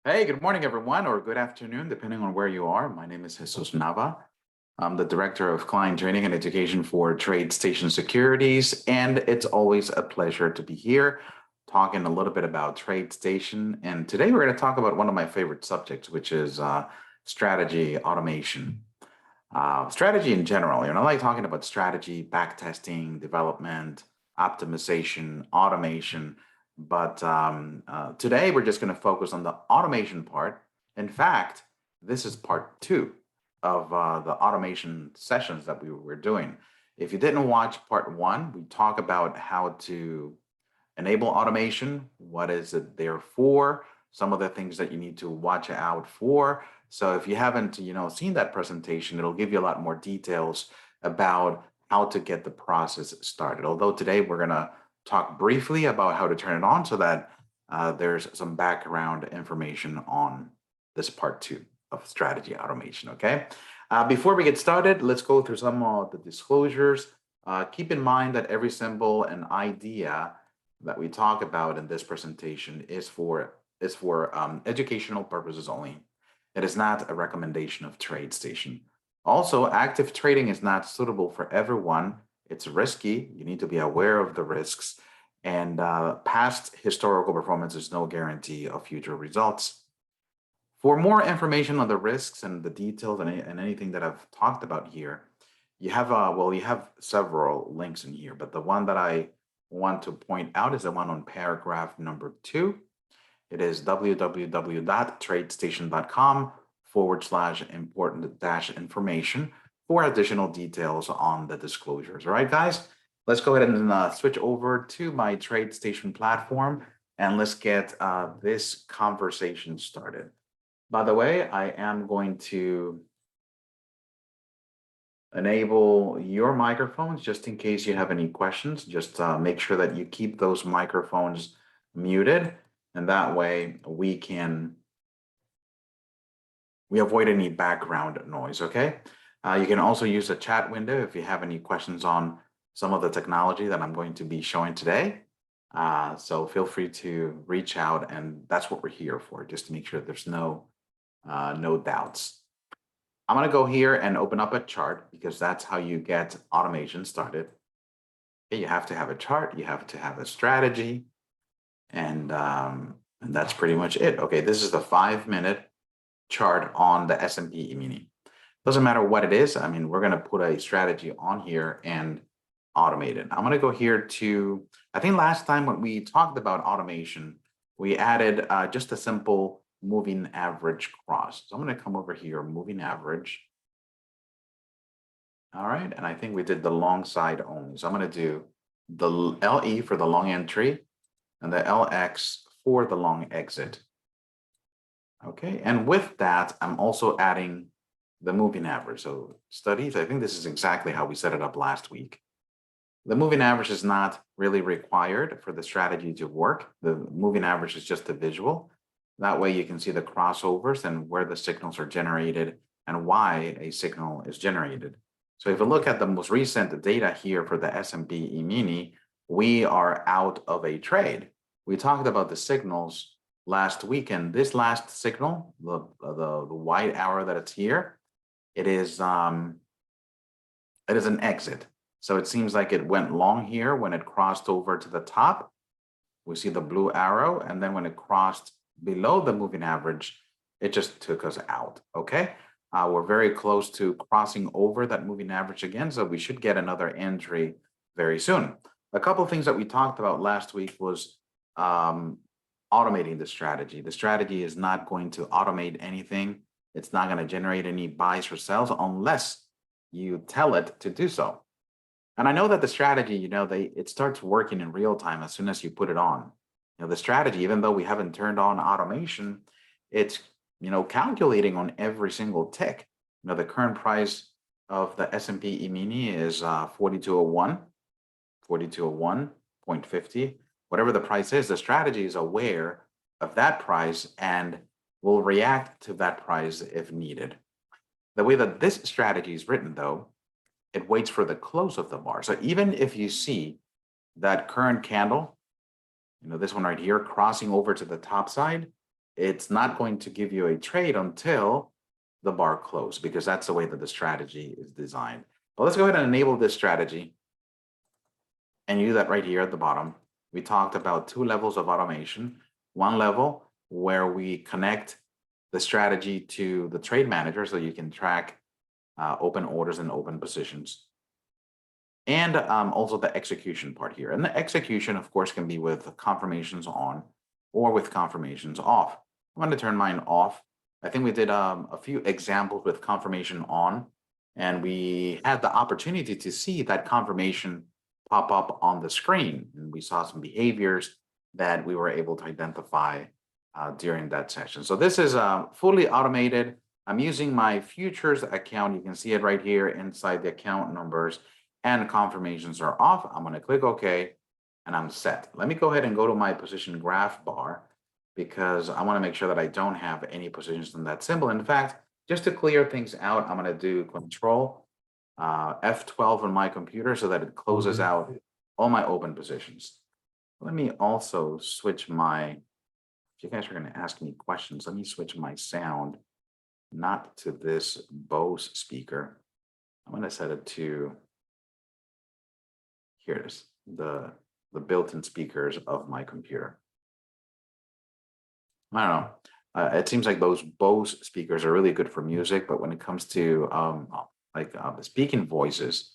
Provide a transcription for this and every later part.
Hey, good morning, everyone, or good afternoon, depending on where you are. My name is Jesus Nava. I'm the Director of Client Training and Education for TradeStation Securities, and it's always a pleasure to be here talking a little bit about TradeStation. And today we're going to talk about one of my favorite subjects, which is strategy automation. Strategy in general, I like talking about strategy, backtesting, development, optimization, automation. But today we're just going to focus on the automation part. In fact, this is part two of the automation sessions that we were doing. If you didn't watch part one, we talk about how to enable automation, what is it there for, some of the things that you need to watch out for. So if you haven't, seen that presentation, it'll give you a lot more details about how to get the process started. Although today we're going to talk briefly about how to turn it on so that there's some background information on this part two of strategy automation, okay? Before we get started, let's go through some of the disclosures. Keep in mind that every symbol and idea that we talk about in this presentation is for educational purposes only. It is not a recommendation of TradeStation. Also, active trading is not suitable for everyone. It's risky. You need to be aware of the risks. And past historical performance is no guarantee of future results. For more information on the risks and the details and anything that I've talked about here, you have several links in here, but the one that I want to point out is the one on paragraph number 2. It is www.tradestation.com/important-information for additional details on the disclosures. All right, guys, let's go ahead and switch over to my TradeStation platform and let's get this conversation started. By the way, I am going to enable your microphones just in case you have any questions. Just make sure that you keep those microphones muted, and that way we avoid any background noise, okay? You can also use the chat window if you have any questions on some of the technology that I'm going to be showing today. So feel free to reach out, and that's what we're here for, just to make sure there's no doubts. I'm going to go here and open up a chart because that's how you get automation started. Okay, you have to have a chart, you have to have a strategy, and that's pretty much it. Okay, this is the 5-minute chart on the S&P E-mini. Doesn't matter what it is. I mean, we're going to put a strategy on here and automate it. I'm going to go here to, I think last time when we talked about automation, we added just a simple moving average cross. So I'm going to come over here, moving average. All right, and I think we did the long side only. So I'm going to do the LE for the long entry and the LX for the long exit. Okay, and with that, I'm also adding the moving average. So studies, I think this is exactly how we set it up last week. The moving average is not really required for the strategy to work. The moving average is just a visual. That way you can see the crossovers and where the signals are generated and why a signal is generated. So if you look at the most recent data here for the S&P E-mini, we are out of a trade. We talked about the signals last week, and this last signal, the white arrow that it's here, it is an exit. So it seems like it went long here when it crossed over to the top. We see the blue arrow, and then when it crossed below the moving average, it just took us out, okay? We're very close to crossing over that moving average again, so we should get another entry very soon. A couple of things that we talked about last week was automating the strategy. The strategy is not going to automate anything. It's not going to generate any buys or sells unless you tell it to do so. And I know that the strategy, it starts working in real time as soon as you put it on. The strategy, even though we haven't turned on automation, it's, calculating on every single tick. The current price of the S&P E-mini is 4201, 4201.50. Whatever the price is, the strategy is aware of that price and will react to that price if needed. The way that this strategy is written, though, it waits for the close of the bar. So even if you see that current candle, this one right here, crossing over to the top side, it's not going to give you a trade until the bar close, because that's the way that the strategy is designed. But let's go ahead and enable this strategy. And you do that right here at the bottom. We talked about 2 levels of automation. One level where we connect the strategy to the trade manager so you can track open orders and open positions. And also the execution part here. And the execution, of course, can be with confirmations on or with confirmations off. I'm going to turn mine off. I think we did a few examples with confirmation on, and we had the opportunity to see that confirmation pop up on the screen. And we saw some behaviors that we were able to identify during that session. So this is fully automated. I'm using my futures account. You can see it right here inside the account numbers, and confirmations are off. I'm going to click OK, and I'm set. Let me go ahead and go to my position graph bar, because I want to make sure that I don't have any positions in that symbol. In fact, just to clear things out, I'm going to do Control F12 on my computer so that it closes out all my open positions. Let me also switch my, if you guys are going to ask me questions, let me switch my sound, not to this Bose speaker. I'm going to set it to, here it is, the built-in speakers of my computer. I don't know. It seems like those Bose speakers are really good for music, but when it comes to the speaking voices,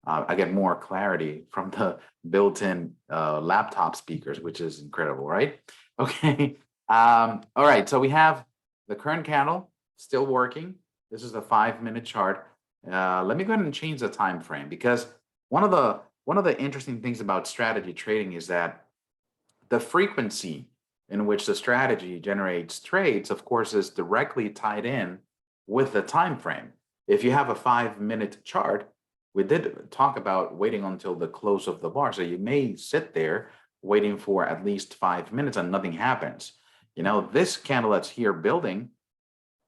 I get more clarity from the built-in laptop speakers, which is incredible, right? Okay. All right. So we have the current candle still working. This is the 5-minute chart. Let me go ahead and change the time frame, because one of the interesting things about strategy trading is that the frequency in which the strategy generates trades, of course, is directly tied in with the time frame. If you have a 5-minute chart, we did talk about waiting until the close of the bar. So you may sit there waiting for at least 5 minutes and nothing happens. You know, this candle that's here building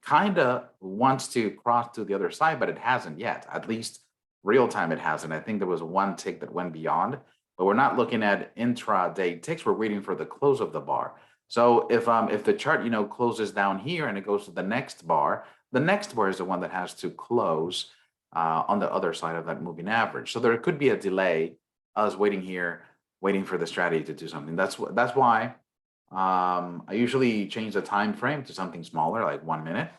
kind of wants to cross to the other side, but it hasn't yet. At least real time it hasn't. I think there was one tick that went beyond, but we're not looking at intraday ticks. We're waiting for the close of the bar. So if the chart, closes down here and it goes to the next bar is the one that has to close on the other side of that moving average. So there could be a delay. I was waiting here, waiting for the strategy to do something. That's why I usually change the time frame to something smaller, like 1 minute.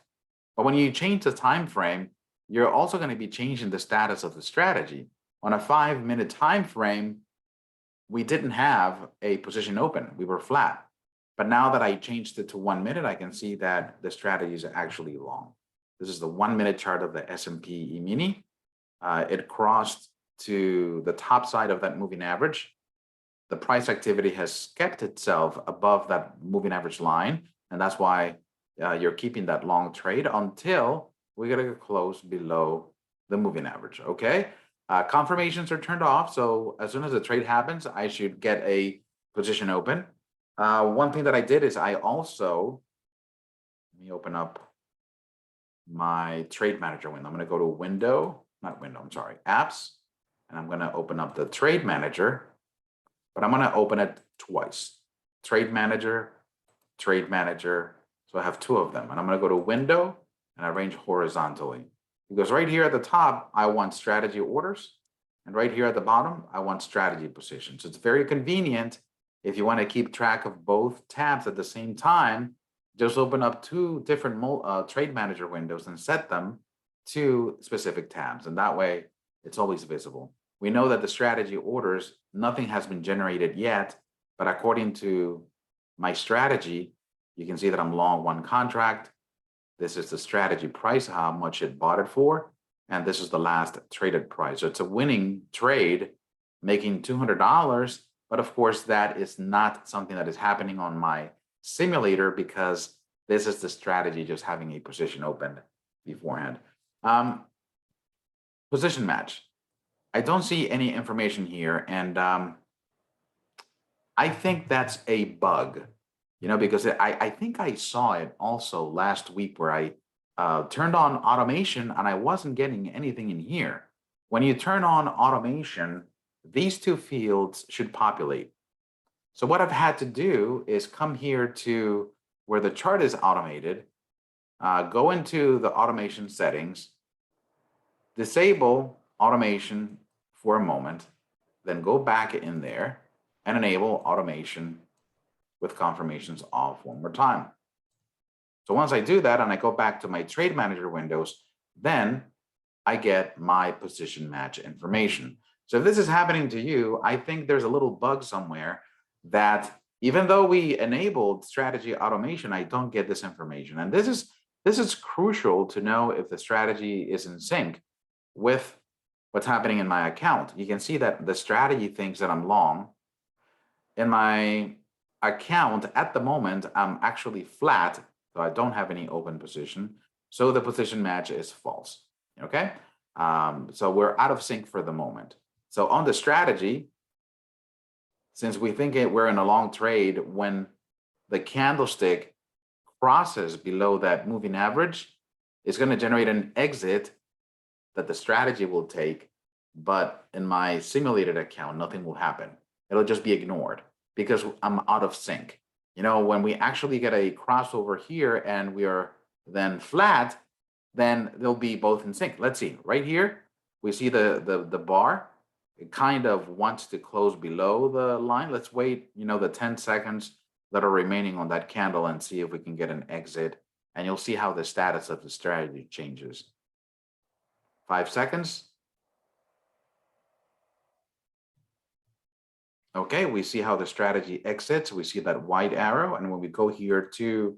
But when you change the time frame, you're also going to be changing the status of the strategy. On a 5-minute time frame, we didn't have a position open. We were flat. But now that I changed it to 1 minute, I can see that the strategy is actually long. This is the 1-minute chart of the S&P E-mini. It crossed to the top side of that moving average. The price activity has kept itself above that moving average line, and that's why you're keeping that long trade until we get to close below the moving average, okay? Confirmations are turned off, so as soon as the trade happens, I should get a position open. One thing that I did is I also, let me open up my trade manager window. I'm going to go to apps, and I'm going to open up the trade manager, but I'm going to open it twice. Trade manager. So I have 2 of them, and I'm going to go to window and arrange horizontally, because right here at the top, I want strategy orders, and right here at the bottom, I want strategy positions. It's very convenient if you want to keep track of both tabs at the same time. Just open up 2 different trade manager windows and set them to specific tabs, and that way it's always visible. We know that the strategy orders, nothing has been generated yet, but according to my strategy, you can see that I'm long 1 contract. This is the strategy price, how much it bought it for, and this is the last traded price. So it's a winning trade, making $200, but of course that is not something that is happening on my simulator, because this is the strategy just having a position opened beforehand. Position match. I don't see any information here, and I think that's a bug, because I think I saw it also last week where I turned on automation and I wasn't getting anything in here. When you turn on automation, these 2 fields should populate. So what I've had to do is come here to where the chart is automated, go into the automation settings, disable automation for a moment, then go back in there and enable automation with confirmations off one more time. So once I do that and I go back to my trade manager windows, then I get my position match information. So if this is happening to you, I think there's a little bug somewhere that even though we enabled strategy automation, I don't get this information. And this is crucial to know if the strategy is in sync with what's happening in my account. You can see that the strategy thinks that I'm long. In my account at the moment, I'm actually flat, so I don't have any open position. So the position match is false. Okay. So we're out of sync for the moment. So on the strategy, since we think we're in a long trade, when the candlestick crosses below that moving average, it's going to generate an exit that the strategy will take. But in my simulated account, nothing will happen. It'll just be ignored because I'm out of sync. You know, when we actually get a crossover here and we are then flat, then they'll be both in sync. Let's see, right here, we see the bar. It kind of wants to close below the line. Let's wait, you know, the 10 seconds that are remaining on that candle and see if we can get an exit. And you'll see how the status of the strategy changes. 5 seconds. Okay, we see how the strategy exits. We see that white arrow. And when we go here to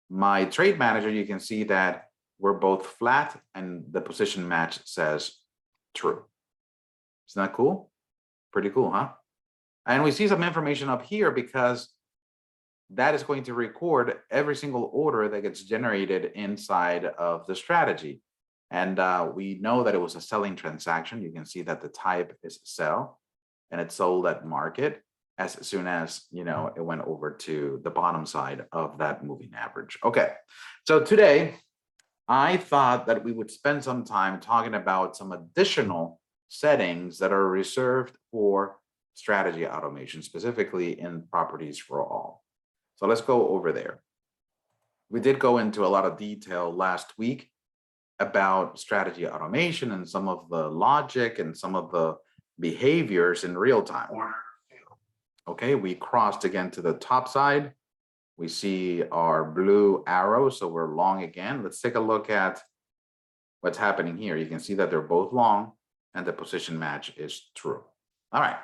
my trade manager, you can see that we're both flat and the position match says true. Isn't that cool? Pretty cool, huh? And we see some information up here because that is going to record every single order that gets generated inside of the strategy. And we know that it was a selling transaction. You can see that the type is sell and it sold at market as soon as, you know, it went over to the bottom side of that moving average. Okay, so today I thought that we would spend some time talking about some additional settings that are reserved for strategy automation, specifically in properties for all. So let's go over there. We did go into a lot of detail last week about strategy automation and some of the logic and some of the behaviors in real time. Okay, we crossed again to the top side. We see our blue arrow, so we're long again. Let's take a look at what's happening here. You can see that they're both long and the position match is true. All right,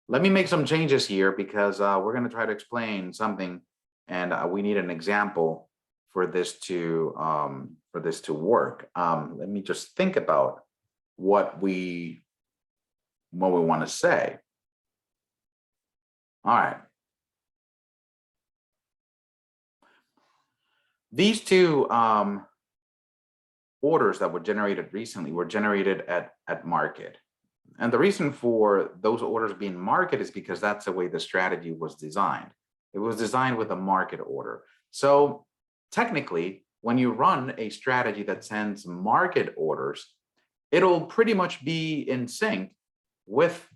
let me make some changes here because we're going to try to explain something and we need an example for this to work. Let me just think about what we want to say. All right. These two orders that were generated recently were generated at market. And the reason for those orders being market is because that's the way the strategy was designed. It was designed with a market order. So technically, when you run a strategy that sends market orders, it'll pretty much be in sync with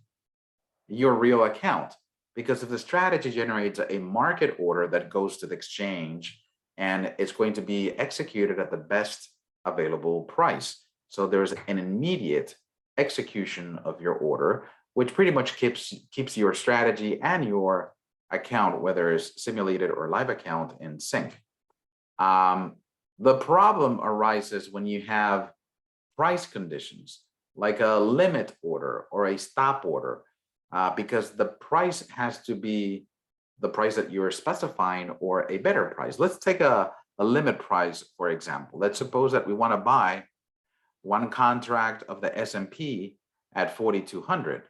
your real account. Because if the strategy generates a market order that goes to the exchange and it's going to be executed at the best available price. So there's an immediate execution of your order, which pretty much keeps your strategy and your account, whether it's simulated or live account, in sync. The problem arises when you have price conditions, like a limit order or a stop order, because the price has to be the price that you're specifying or a better price. Let's take a limit price, for example. Let's suppose that we want to buy one contract of the S&P at 4,200.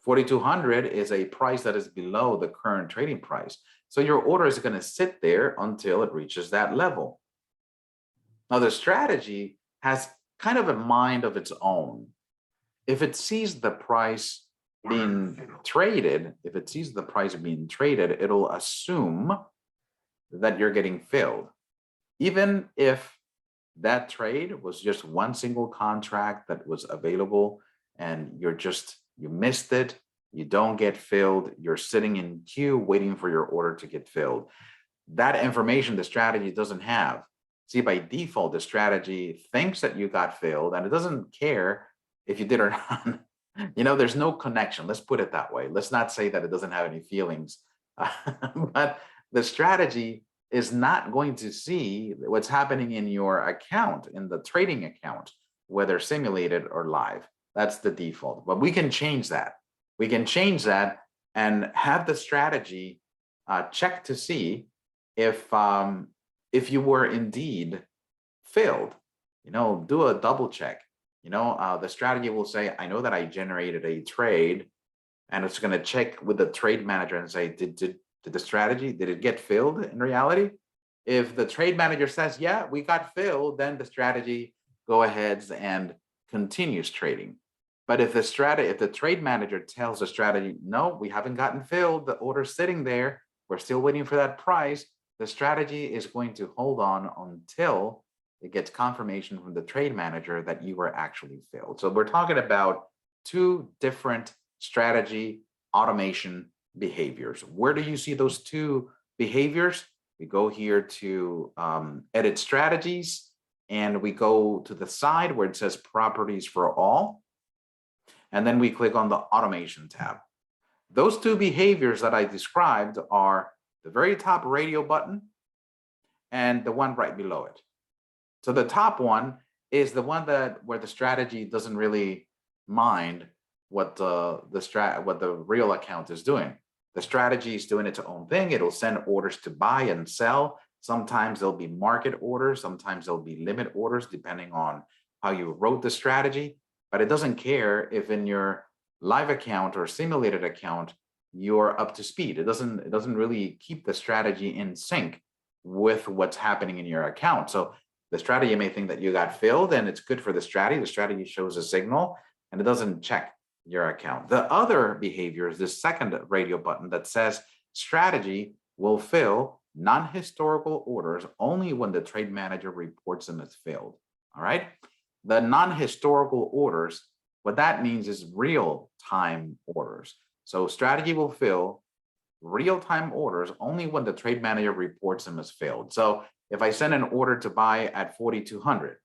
4,200 is a price that is below the current trading price. So your order is going to sit there until it reaches that level. Now the strategy has kind of a mind of its own. If it sees the price being traded, it'll assume that you're getting filled. Even if that trade was just one single contract that was available and you missed it, you don't get filled, you're sitting in queue waiting for your order to get filled. That information the strategy doesn't have. See, by default, the strategy thinks that you got filled and it doesn't care if you did or not. There's no connection. Let's put it that way. Let's not say that it doesn't have any feelings. But the strategy is not going to see what's happening in your account, in the trading account, whether simulated or live. That's the default. But we can change that. We can change that and have the strategy check to see if you were indeed filled. Do a double check. The strategy will say, I know that I generated a trade, and it's going to check with the trade manager and say, did the strategy, did it get filled in reality? If the trade manager says, yeah, we got filled, then the strategy go ahead and continues trading. But if the trade manager tells the strategy, no, we haven't gotten filled, the order's sitting there, we're still waiting for that price, the strategy is going to hold on until it gets confirmation from the trade manager that you were actually filled. So we're talking about two different strategy automation behaviors. Where do you see those two behaviors? We go here to edit strategies, and we go to the side where it says properties for all. And then we click on the automation tab. Those two behaviors that I described are the very top radio button and the one right below it. So the top one is the one where the strategy doesn't really mind what the real account is doing. The strategy is doing its own thing. It'll send orders to buy and sell. Sometimes there'll be market orders. Sometimes there'll be limit orders, depending on how you wrote the strategy. But it doesn't care if in your live account or simulated account, you're up to speed. It doesn't really keep the strategy in sync with what's happening in your account. So the strategy may think that you got filled and it's good for the strategy. The strategy shows a signal and it doesn't check your account. The other behavior is this second radio button that says strategy will fill non-historical orders only when the trade manager reports them as filled. All right. The non-historical orders, what that means is real-time orders. So strategy will fill real-time orders only when the trade manager reports them as filled. So if I send an order to buy at 4,200,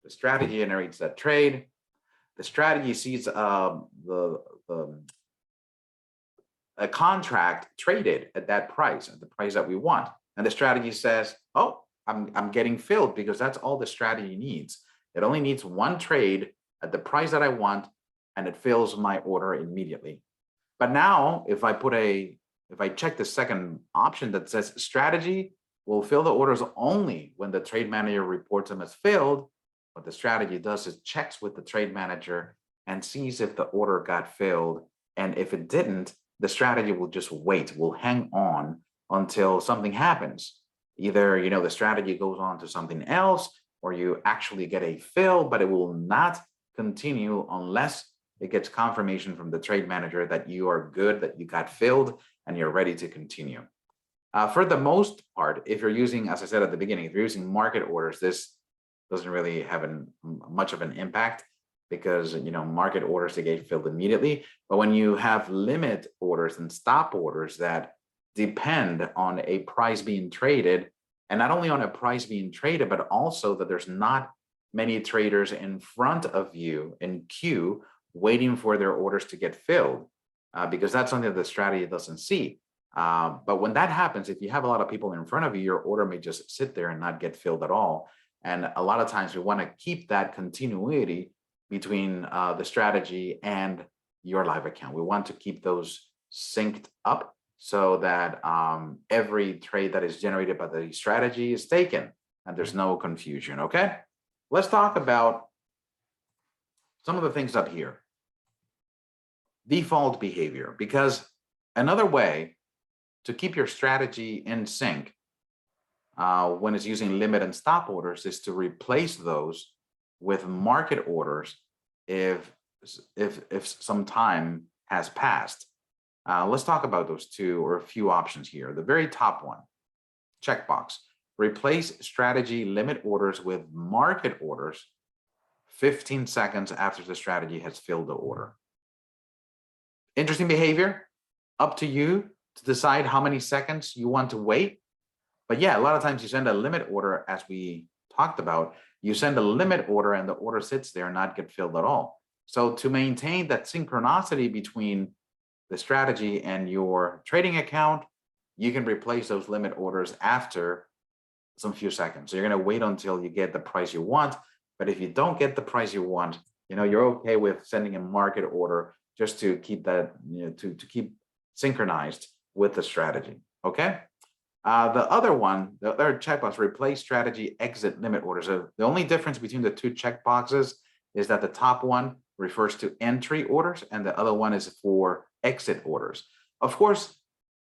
the strategy generates that trade. The strategy sees a contract traded at that price, at the price that we want. And the strategy says, oh, I'm getting filled, because that's all the strategy needs. It only needs one trade at the price that I want, and it fills my order immediately. But now, if I check the second option that says strategy will fill the orders only when the trade manager reports them as filled, what the strategy does is checks with the trade manager and sees if the order got filled. And if it didn't, the strategy will just wait, will hang on until something happens. Either, the strategy goes on to something else, or you actually get a fill, but it will not continue unless it gets confirmation from the trade manager that you are good, that you got filled, and you're ready to continue. For the most part, if you're using, as I said at the beginning, if you're using market orders, this doesn't really have much of an impact, because market orders, they get filled immediately. But when you have limit orders and stop orders that depend on a price being traded, and not only on a price being traded, but also that there's not many traders in front of you in queue waiting for their orders to get filled, because that's something that the strategy doesn't see. But when that happens, if you have a lot of people in front of you, your order may just sit there and not get filled at all. And a lot of times we want to keep that continuity between the strategy and your live account. We want to keep those synced up so that every trade that is generated by the strategy is taken and there's no confusion. Okay, let's talk about some of the things up here. Default behavior, because another way to keep your strategy in sync when it's using limit and stop orders is to replace those with market orders if some time has passed. Let's talk about those two, or a few options here. The very top one, checkbox, replace strategy limit orders with market orders 15 seconds after the strategy has filled the order. Interesting behavior. Up to you to decide how many seconds you want to wait. But yeah, a lot of times you send a limit order, as we talked about. You send a limit order and the order sits there and not get filled at all. So to maintain that synchronicity between the strategy and your trading account, you can replace those limit orders after some few seconds. So you're going to wait until you get the price you want. But if you don't get the price you want, you're okay with sending a market order just to keep that, to keep synchronized with the strategy. Okay. The other checkbox, replace strategy, exit limit orders. So the only difference between the two checkboxes is that the top one refers to entry orders and the other one is for exit orders. Of course,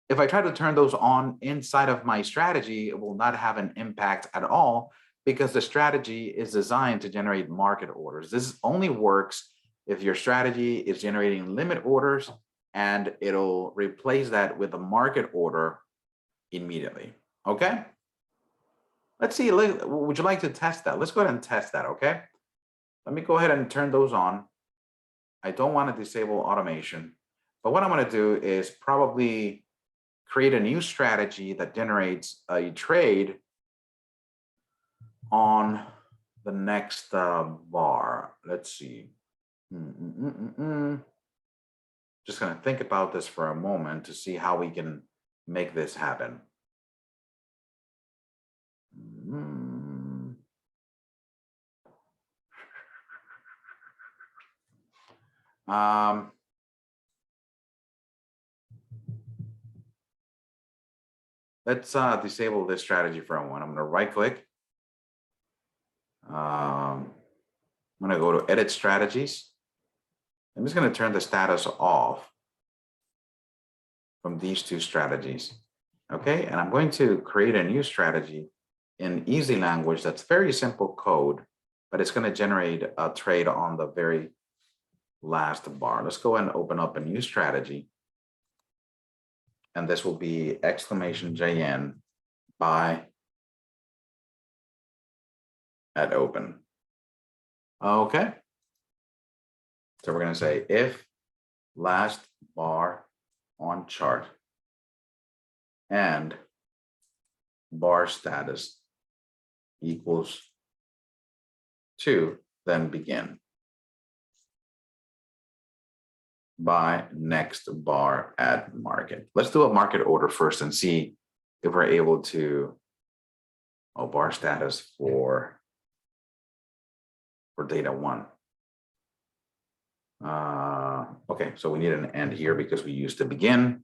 if I try to turn those on inside of my strategy, it will not have an impact at all because the strategy is designed to generate market orders. This only works if your strategy is generating limit orders, and it'll replace that with a market order immediately. Okay. Let's see. Would you like to test that? Let's go ahead and test that. Okay. Let me go ahead and turn those on. I don't want to disable automation, but what I'm going to do is probably create a new strategy that generates a trade on the next bar. Let's see. Just going to think about this for a moment to see how we can make this happen. Let's disable this strategy for a moment. I'm going to right click. I'm going to go to edit strategies. I'm just going to turn the status off from these two strategies. Okay, and I'm going to create a new strategy in easy language that's very simple code, but it's going to generate a trade on the very last bar. Let's go and open up a new strategy. And this will be exclamation JN buy at open. Okay. So we're going to say if last bar on chart and bar status equals 2, then begin. Buy next bar at market. Let's do a market order first and see if we're able to, bar status for data 1. Okay, so we need an end here because we used to begin.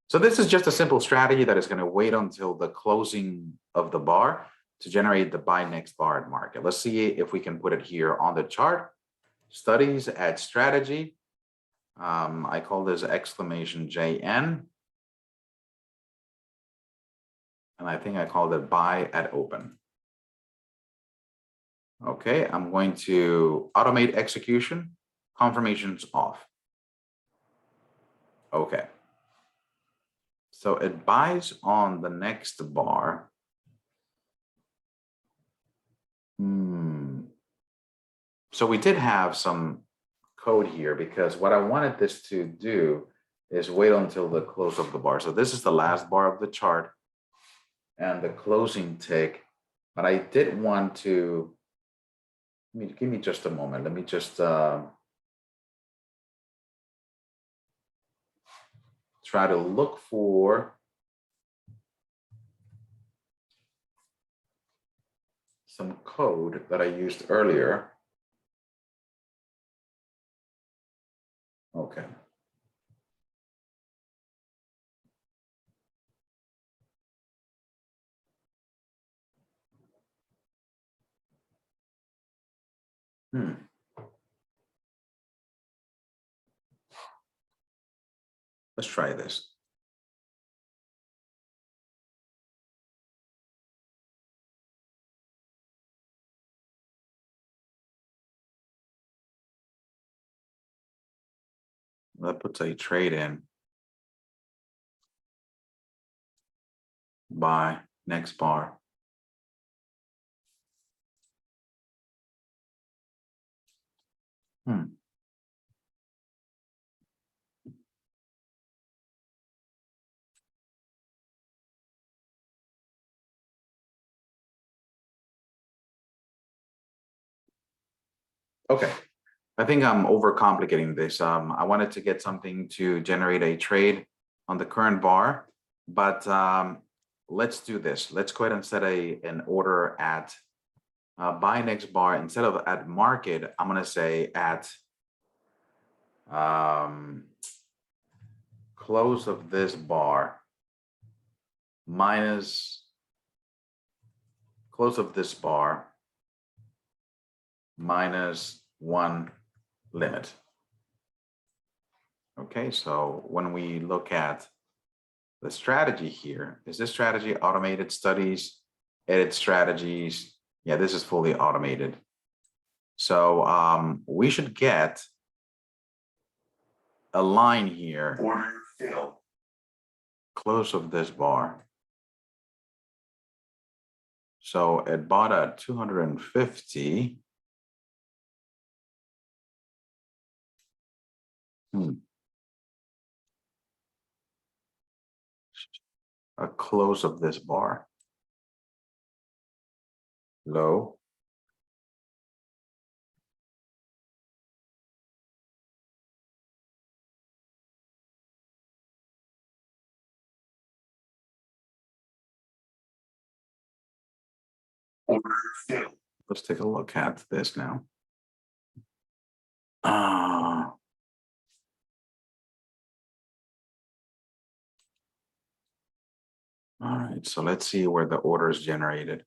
So this is just a simple strategy that is going to wait until the closing of the bar to generate the buy next bar at market. Let's see if we can put it here on the chart. Studies at strategy. I call this exclamation JN. And I think I called it buy at open. Okay, I'm going to automate execution, confirmations off. Okay. So it buys on the next bar. So we did have some code here because what I wanted this to do is wait until the close of the bar. So this is the last bar of the chart and the closing tick, but I did want to, give me just a moment. Let me just try to look for some code that I used earlier. Okay. Let's try this. That puts a trade in buy next bar. Okay, I think I'm overcomplicating this. I wanted to get something to generate a trade on the current bar, but let's do this. Let's go ahead and set an order at buy next bar. Instead of at market, I'm gonna say at close of this bar minus close of this bar minus one limit. Okay, so when we look at the strategy here, is this strategy automated studies, edit strategies? Yeah, this is fully automated. So we should get a line here. Order fill. Close of this bar. So it bought at 250. A close of this bar. Low. Order fill. Let's take a look at this now. All right, so let's see where the order is generated.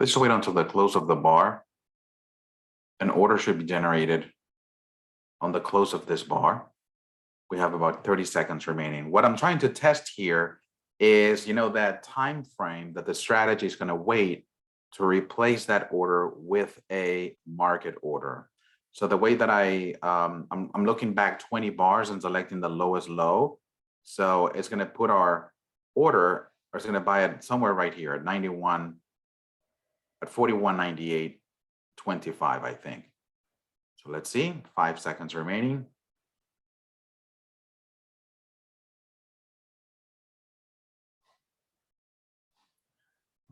Let's wait until the close of the bar. An order should be generated on the close of this bar. We have about 30 seconds remaining. What I'm trying to test here is, that time frame that the strategy is going to wait to replace that order with a market order. So the way that I'm looking back 20 bars and selecting the lowest low. So it's going to put our order, or it's going to buy it somewhere right here at 91, at 41.98.25, I think. So let's see, 5 seconds remaining.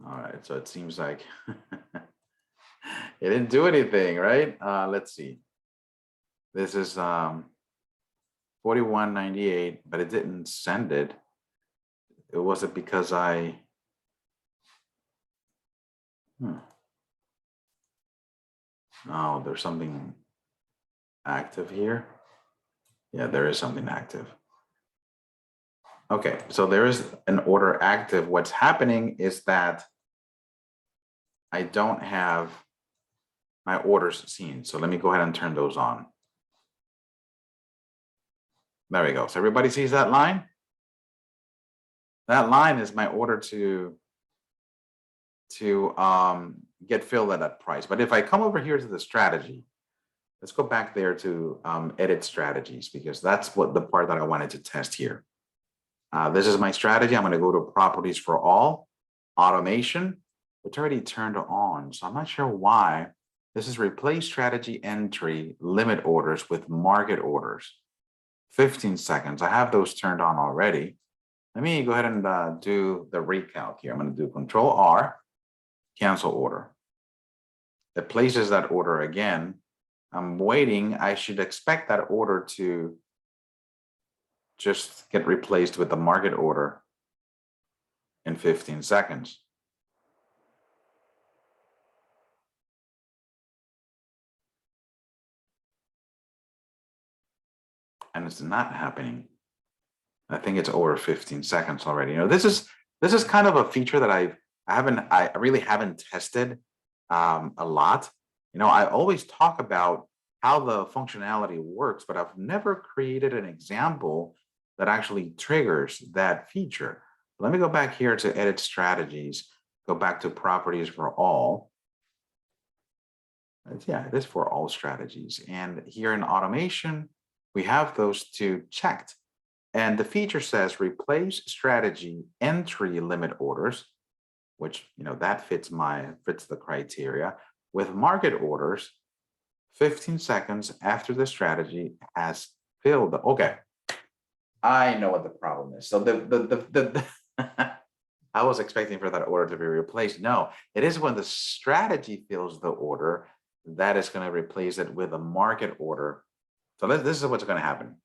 All right, so it seems like it didn't do anything, right? Let's see. This is 41.98, but it didn't send it. It wasn't because Oh, there's something active here. Yeah, there is something active. Okay, so there is an order active. What's happening is that I don't have my orders seen. So let me go ahead and turn those on. There we go. So everybody sees that line? That line is my order to get filled at that price. But if I come over here to the strategy, let's go back there to edit strategies, because that's what the part that I wanted to test here. This is my strategy. I'm going to go to properties for all, automation. It's already turned on, so I'm not sure why. This is replace strategy entry limit orders with market orders. 15 seconds. I have those turned on already. Let me go ahead and do the recalc here. I'm going to do Control R, cancel order. It places that order again. I'm waiting. I should expect that order to just get replaced with the market order in 15 seconds. And it's not happening. I think it's over 15 seconds already. This is kind of a feature that I really haven't tested a lot. I always talk about how the functionality works, but I've never created an example that actually triggers that feature. Let me go back here to edit strategies, go back to properties for all. Yeah, it is for all strategies. And here in automation, we have those two checked. And the feature says replace strategy entry limit orders, which that fits the criteria, with market orders 15 seconds after the strategy has filled. Okay, I know what the problem is. So I was expecting for that order to be replaced. No, it is when the strategy fills the order that is going to replace it with a market order. So this is what's going to happen.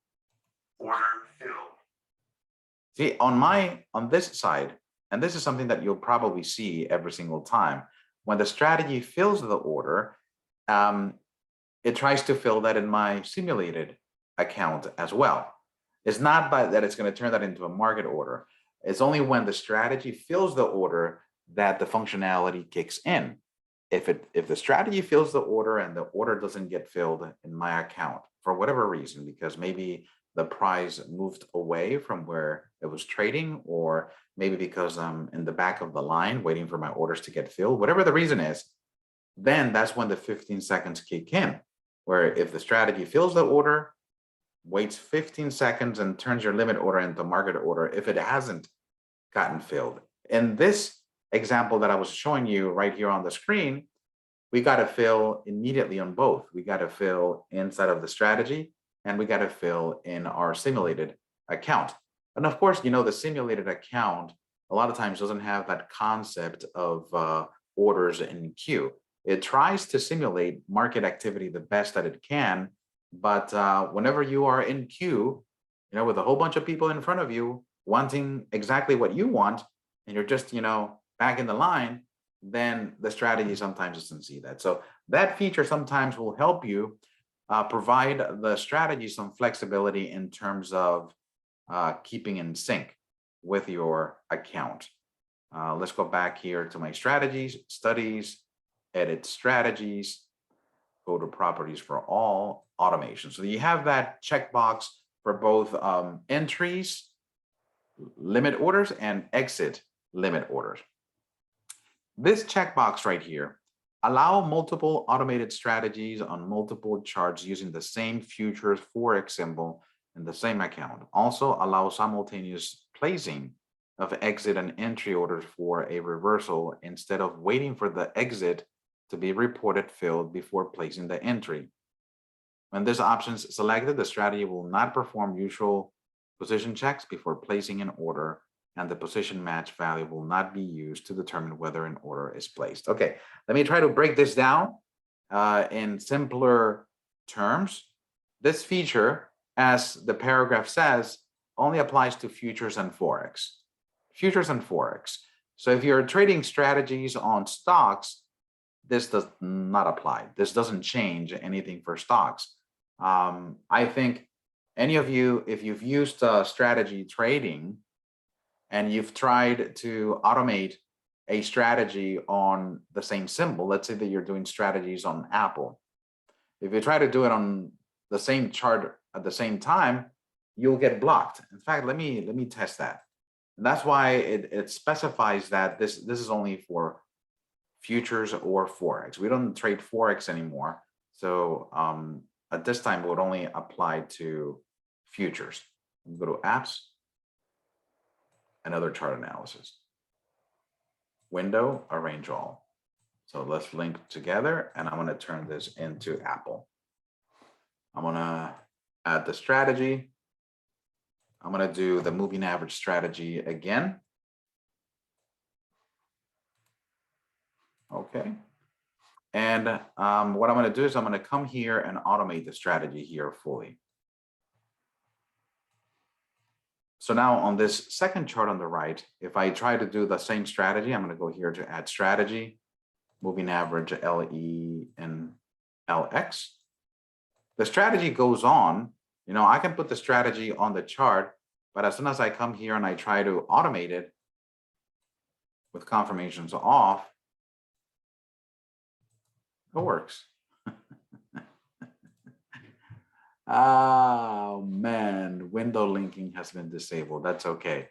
Order filled. See, on this side, and this is something that you'll probably see every single time, when the strategy fills the order, it tries to fill that in my simulated account as well. It's not that it's going to turn that into a market order. It's only when the strategy fills the order that the functionality kicks in. If the strategy fills the order and the order doesn't get filled in my account for whatever reason, because maybe the price moved away from where it was trading, or maybe because I'm in the back of the line waiting for my orders to get filled, whatever the reason is, then that's when the 15 seconds kick in, where if the strategy fills the order, waits 15 seconds and turns your limit order into market order if it hasn't gotten filled. In this example that I was showing you right here on the screen, we got to fill immediately on both. We got to fill inside of the strategy, and we got to fill in our simulated account. And of course, the simulated account a lot of times doesn't have that concept of orders in queue. It tries to simulate market activity the best that it can, but whenever you are in queue, with a whole bunch of people in front of you wanting exactly what you want, and you're just, back in the line, then the strategy sometimes doesn't see that. So that feature sometimes will help you provide the strategy some flexibility in terms of keeping in sync with your account. Let's go back here to my strategies, studies, edit strategies, go to properties for all, automation. So you have that checkbox for both entries, limit orders, and exit limit orders. This checkbox right here, allow multiple automated strategies on multiple charts using the same futures forex symbol in the same account. Also allow simultaneous placing of exit and entry orders for a reversal instead of waiting for the exit to be reported filled before placing the entry. When this option is selected, the strategy will not perform usual position checks before placing an order, and the position match value will not be used to determine whether an order is placed. Okay, let me try to break this down in simpler terms. This feature, as the paragraph says, only applies to futures and forex. Futures and forex. So if you're trading strategies on stocks, this does not apply. This doesn't change anything for stocks. I think any of you, if you've used strategy trading and you've tried to automate a strategy on the same symbol, let's say that you're doing strategies on Apple. If you try to do it on the same chart at the same time, you'll get blocked. In fact, let me test that. And that's why it specifies that this is only for futures or forex. We don't trade forex anymore. So at this time, it would only apply to futures. Go to apps, another chart analysis. Window, arrange all. So let's link together, and I'm going to turn this into Apple. I'm going to add the strategy. I'm going to do the moving average strategy again. Okay. And what I'm going to do is I'm going to come here and automate the strategy here fully. So now on this second chart on the right, if I try to do the same strategy, I'm going to go here to add strategy, moving average LE and LX. The strategy goes on. I can put the strategy on the chart, but as soon as I come here and I try to automate it with confirmations off, it works. Oh man, window linking has been disabled. That's okay.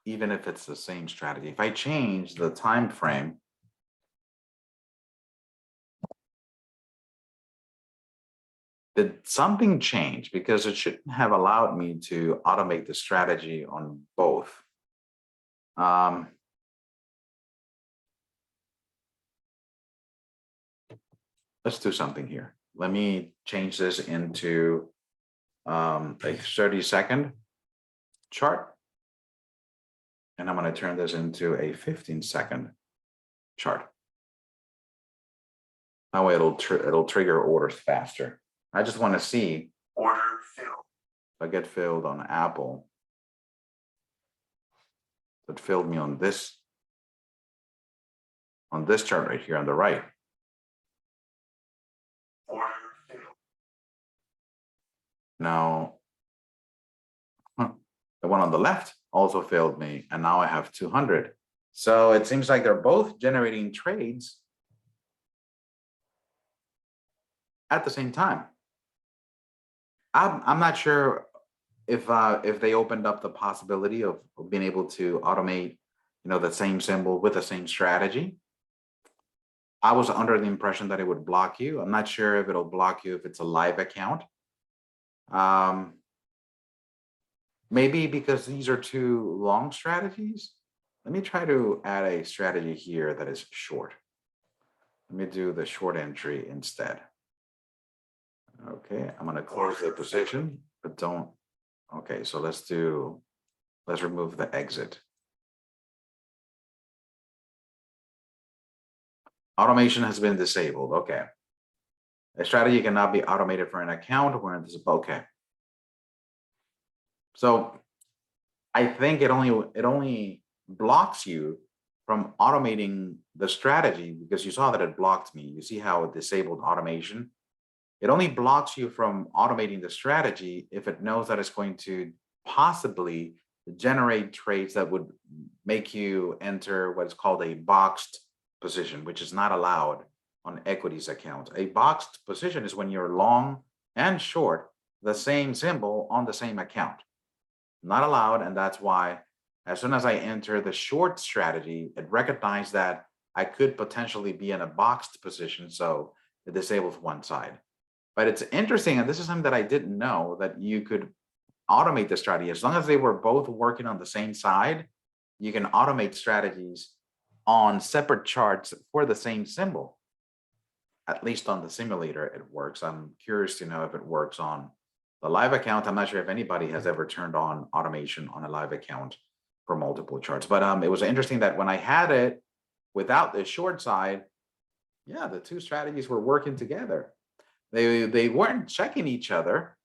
Even if it's the same strategy, if I change the time frame, did something change? Because it shouldn't have allowed me to automate the strategy on both. let's do something here. Let me change this into a 30-second chart. And I'm going to turn this into a 15-second chart. That way it'll trigger orders faster. I just want to see order filled. If I get filled on Apple, it filled me on this chart right here on the right. Order filled. Now, the one on the left also failed me, and now I have 200. So it seems like they're both generating trades at the same time. I'm not sure if they opened up the possibility of being able to automate, the same symbol with the same strategy. I was under the impression that it would block you. I'm not sure if it'll block you if it's a live account. Maybe because these are two long strategies. Let me try to add a strategy here that is short. Let me do the short entry instead. Okay, I'm going to close the position, but don't. Okay, so let's remove the exit. Automation has been disabled. Okay. A strategy cannot be automated for an account where this is okay. So I think it only blocks you from automating the strategy because you saw that it blocked me. You see how it disabled automation? It only blocks you from automating the strategy if it knows that it's going to possibly generate trades that would make you enter what is called a boxed position, which is not allowed on equities account. A boxed position is when you're long and short the same symbol on the same account. Not allowed, and that's why as soon as I enter the short strategy, it recognized that I could potentially be in a boxed position, so it disables one side. But it's interesting, and this is something that I didn't know, that you could automate the strategy. As long as they were both working on the same side, you can automate strategies on separate charts for the same symbol. At least on the simulator, it works. I'm curious to know if it works on the live account. I'm not sure if anybody has ever turned on automation on a live account for multiple charts. But it was interesting that when I had it without the short side, yeah, the two strategies were working together. They weren't checking each other.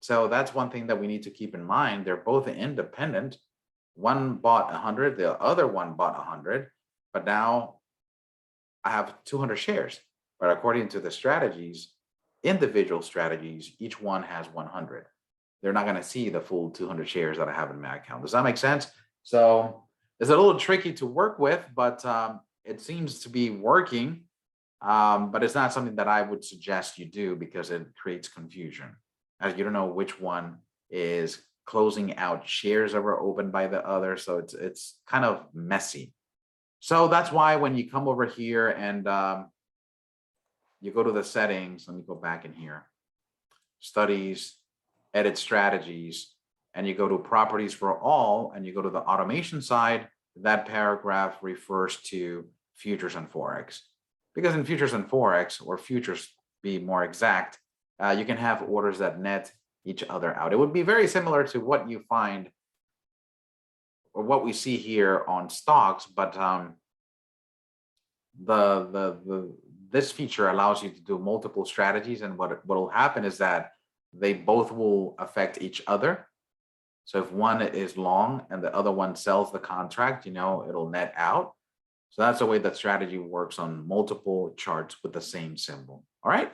So that's one thing that we need to keep in mind. They're both independent. One bought 100, the other one bought 100, but now I have 200 shares. But according to the strategies, individual strategies, each one has 100. They're not going to see the full 200 shares that I have in my account. Does that make sense? So it's a little tricky to work with, but it seems to be working. But it's not something that I would suggest you do because it creates confusion, as you don't know which one is closing out shares that were opened by the other. So it's kind of messy. So that's why when you come over here and you go to the settings, let me go back in here, studies, edit strategies, and you go to properties for all, and you go to the automation side, that paragraph refers to futures and Forex. Because in futures and Forex, or futures be more exact, you can have orders that net each other out. It would be very similar to what you find or what we see here on stocks, but this feature allows you to do multiple strategies, and what will happen is that they both will affect each other. So if one is long and the other one sells the contract, it'll net out. So that's the way that strategy works on multiple charts with the same symbol. All right.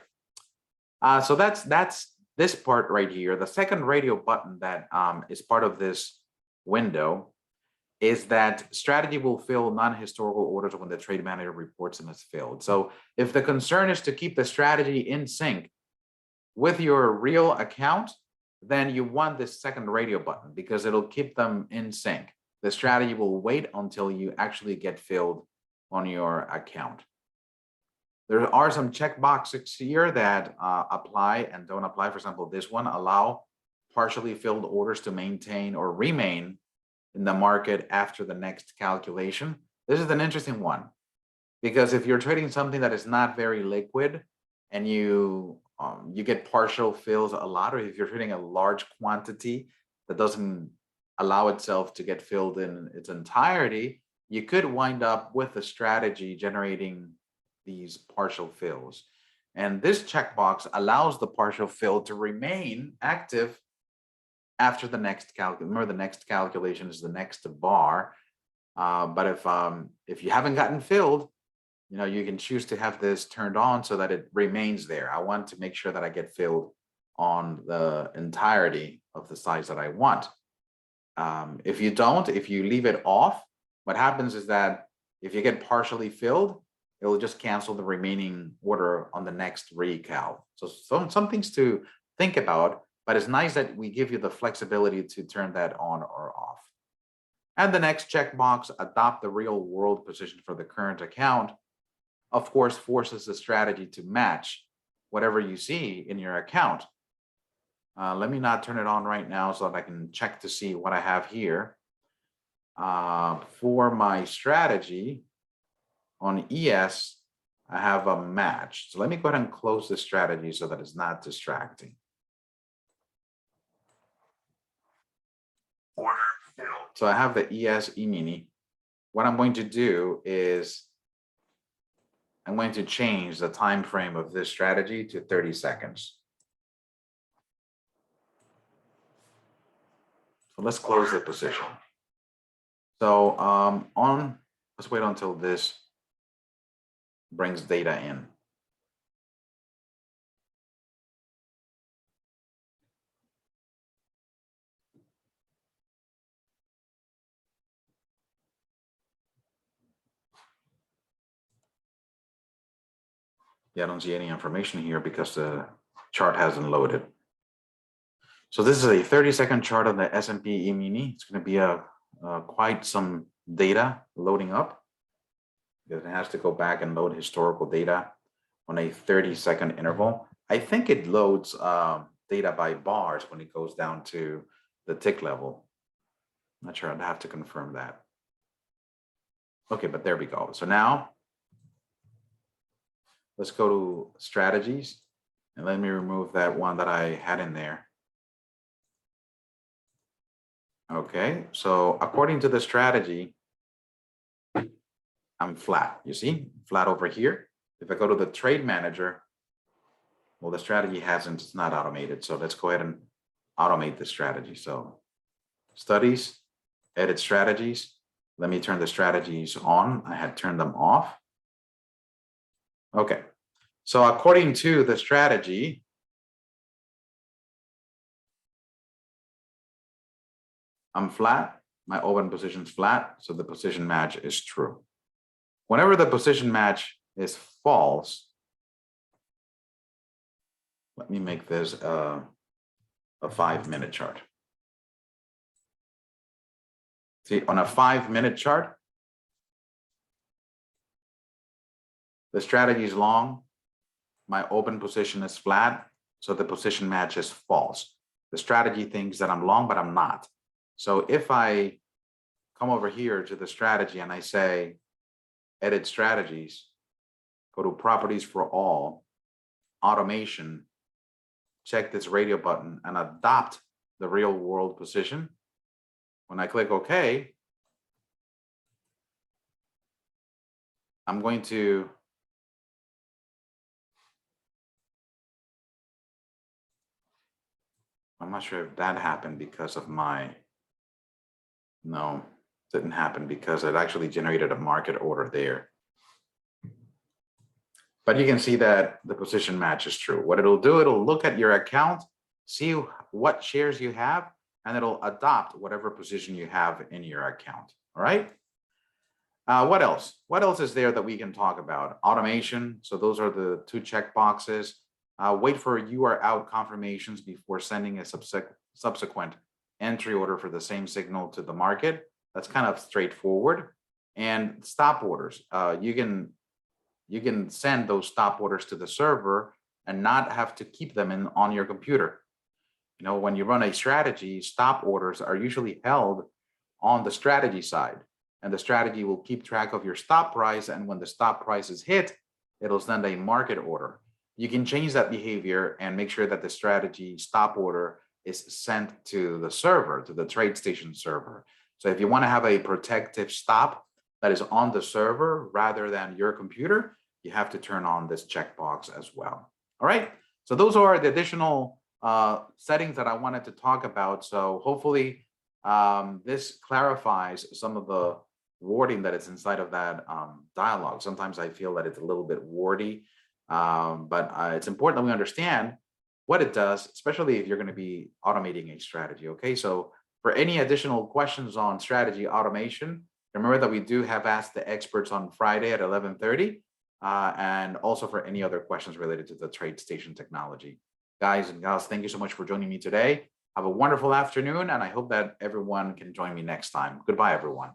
So that's this part right here. The second radio button that is part of this window is that strategy will fill non-historical orders when the trade manager reports them as filled. So if the concern is to keep the strategy in sync with your real account, then you want this second radio button because it'll keep them in sync. The strategy will wait until you actually get filled on your account. There are some check boxes here that apply and don't apply. For example, this one, allow partially filled orders to maintain or remain in the market after the next calculation. This is an interesting one because if you're trading something that is not very liquid and you get partial fills a lot, or if you're trading a large quantity that doesn't allow itself to get filled in its entirety, you could wind up with a strategy generating these partial fills. And this checkbox allows the partial fill to remain active after the next calculation. Remember, the next calculation is the next bar. But if you haven't gotten filled, you can choose to have this turned on so that it remains there. I want to make sure that I get filled on the entirety of the size that I want. If you leave it off, what happens is that if you get partially filled, it will just cancel the remaining order on the next recal. So some things to think about, but it's nice that we give you the flexibility to turn that on or off. And the next checkbox, adopt the real world position for the current account, of course, forces the strategy to match whatever you see in your account. Let me not turn it on right now so that I can check to see what I have here. For my strategy on ES, I have a match. So let me go ahead and close the strategy so that it's not distracting. So I have the ES E-mini. What I'm going to do is I'm going to change the time frame of this strategy to 30 seconds. So let's close the position. So let's wait until this brings data in. Yeah, I don't see any information here because the chart hasn't loaded. So this is a 30-second chart on the S&P E-mini. It's going to be quite some data loading up. It has to go back and load historical data on a 30-second interval. I think it loads data by bars when it goes down to the tick level. Not sure, I'd have to confirm that. Okay, but there we go. So now let's go to strategies and let me remove that one that I had in there. Okay, so according to the strategy, I'm flat. You see, flat over here. If I go to the trade manager, well, the strategy it's not automated. So let's go ahead and automate the strategy. So studies, edit strategies. Let me turn the strategies on. I had turned them off. Okay, so according to the strategy, I'm flat, my open position's flat, so the position match is true. Whenever the position match is false, let me make this a 5-minute chart. See, on a 5-minute chart, the strategy is long, my open position is flat, so the position match is false. The strategy thinks that I'm long, but I'm not. So if I come over here to the strategy and I say, edit strategies, go to properties for all, automation, check this radio button and adopt the real world position. When I click OK, I'm going to I'm not sure if that happened because of no, didn't happen because it actually generated a market order there. But you can see that the position match is true. What it'll do, it'll look at your account, see what shares you have, and it'll adopt whatever position you have in your account. All right. What else? What else is there that we can talk about? Automation. So those are the 2 check boxes. Wait for you are out confirmations before sending a subsequent entry order for the same signal to the market. That's kind of straightforward. And stop orders. You can send those stop orders to the server and not have to keep them on your computer. When you run a strategy, stop orders are usually held on the strategy side, and the strategy will keep track of your stop price. And when the stop price is hit, it'll send a market order. you can change that behavior and make sure that the strategy stop order is sent to the server, to the TradeStation server. So if you want to have a protective stop that is on the server rather than your computer, you have to turn on this checkbox as well. All right. So those are the additional settings that I wanted to talk about. So hopefully this clarifies some of the wording that is inside of that dialogue. Sometimes I feel that it's a little bit wordy, but it's important that we understand what it does, especially if you're going to be automating a strategy. Okay, so for any additional questions on strategy automation, remember that we do have Ask the Experts on Friday at 11:30, and also for any other questions related to the TradeStation technology. Guys and gals, thank you so much for joining me today. Have a wonderful afternoon, and I hope that everyone can join me next time. Goodbye, everyone.